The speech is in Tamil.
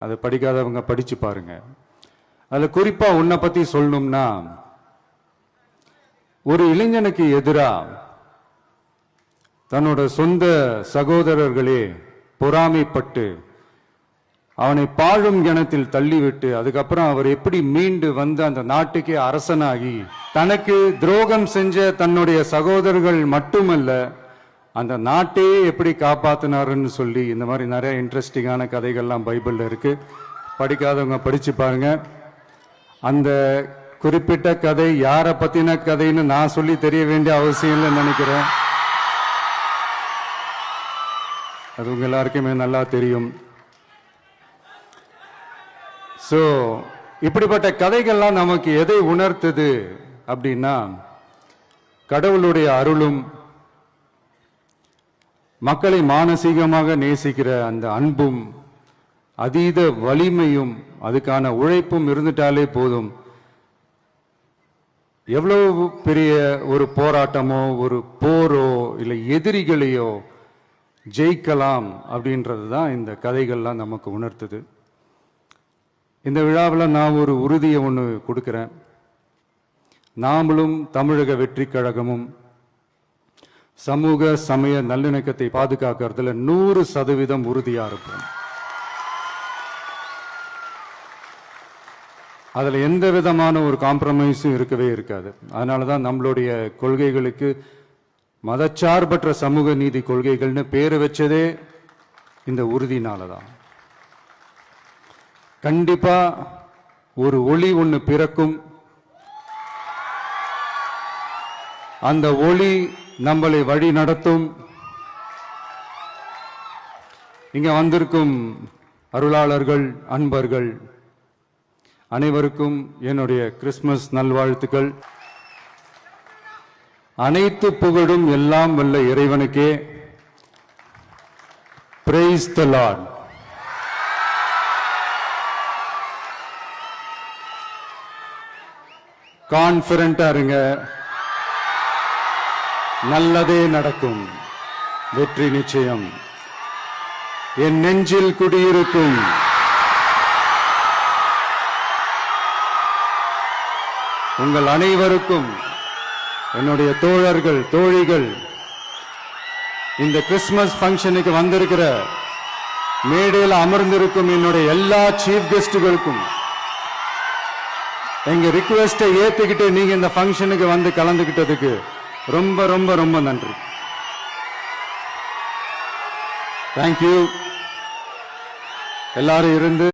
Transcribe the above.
அதை படிக்காதவங்க படிச்சு பாருங்க. அதுல குறிப்பா உன்னை பத்தி சொல்லணும்னா, ஒரு இளைஞனுக்கு எதிரா தன்னோட சொந்த சகோதரர்களே பொறாமைப்பட்டு அவனை பாழும் கிணத்தில் தள்ளிவிட்டு அதுக்கப்புறம் அவர் எப்படி மீண்டு வந்து அந்த நாட்டுக்கே அரசனாகி தனக்கு துரோகம் செஞ்ச தன்னுடைய சகோதரர்கள் மட்டுமல்ல அந்த நாட்டையே எப்படி காப்பாத்தினாருன்னு சொல்லி இந்த மாதிரி நிறைய இன்ட்ரெஸ்டிங்கான கதைகள்லாம் பைபிள்ல இருக்கு. படிக்காதவங்க படிச்சு பாருங்க. அந்த குறிப்பிட்ட கதை யாரை பத்தின கதைன்னு நான் சொல்லி தெரிய வேண்டிய அவசியம் இல்லைன்னு நினைக்கிறேன். அது உங்க எல்லாருக்குமே நல்லா தெரியும். ஸோ இப்படிப்பட்ட கதைகள்லாம் நமக்கு எதை உணர்த்துது அப்படின்னா, கடவுளுடைய அருளும் மக்களை மானசீகமாக நேசிக்கிற அந்த அன்பும் அதீத வலிமையும் அதுக்கான உழைப்பும் இருந்துட்டாலே போதும். எவ்வளவு பெரிய ஒரு போராட்டமோ ஒரு போரோ இல்லை எதிரிகளையோ ஜெயிக்கலாம் அப்படின்றது தான் இந்த கதைகள்லாம் நமக்கு உணர்த்துது. இந்த விழாவில் நான் ஒரு உறுதியை ஒன்று கொடுக்கிறேன். நாமளும் தமிழக வெற்றி கழகமும் சமூக சமய நல்லிணக்கத்தை பாதுகாக்கிறதுல 100% உறுதியா இருப்போம். அதில் எந்த விதமான ஒரு காம்ப்ரமைஸும் இருக்கவே இருக்காது. அதனால தான் நம்மளுடைய கொள்கைகளுக்கு மதச்சார்பற்ற சமூக நீதி கொள்கைகள்னு பேரு வச்சதே இந்த உறுதினால தான். கண்டிப்பா ஒரு ஒளி ஒன்று பிறக்கும். அந்த ஒளி நம்மளை வழி நடத்தும். இங்க வந்திருக்கும் அருளாளர்கள், அன்பர்கள் அனைவருக்கும் என்னுடைய கிறிஸ்துமஸ் நல்வாழ்த்துக்கள். அனைத்து புகழும் எல்லாம் வல்ல இறைவனுக்கே. Praise the Lord. கான்ஃபிடென்ட்டா இருங்க, நல்லதே நடக்கும், வெற்றி நிச்சயம். என் நெஞ்சில் குடியிருக்கும் உங்கள் அனைவருக்கும், என்னுடைய தோழர்கள் தோழிகள், இந்த கிறிஸ்துமஸ் ஃபங்க்ஷனுக்கு வந்திருக்கிற மேடையில் அமர்ந்திருக்கும் என்னுடைய எல்லா சீஃப் கெஸ்டுகளுக்கும் எங்க ரிக்வெஸ்டை ஏத்துக்கிட்டு நீங்க இந்த ஃபங்க்ஷனுக்கு வந்து கலந்துகிட்டதுக்கு ரொம்ப ரொம்ப ரொம்ப நன்றி. தேங்க்யூ. எல்லாரும் இருந்து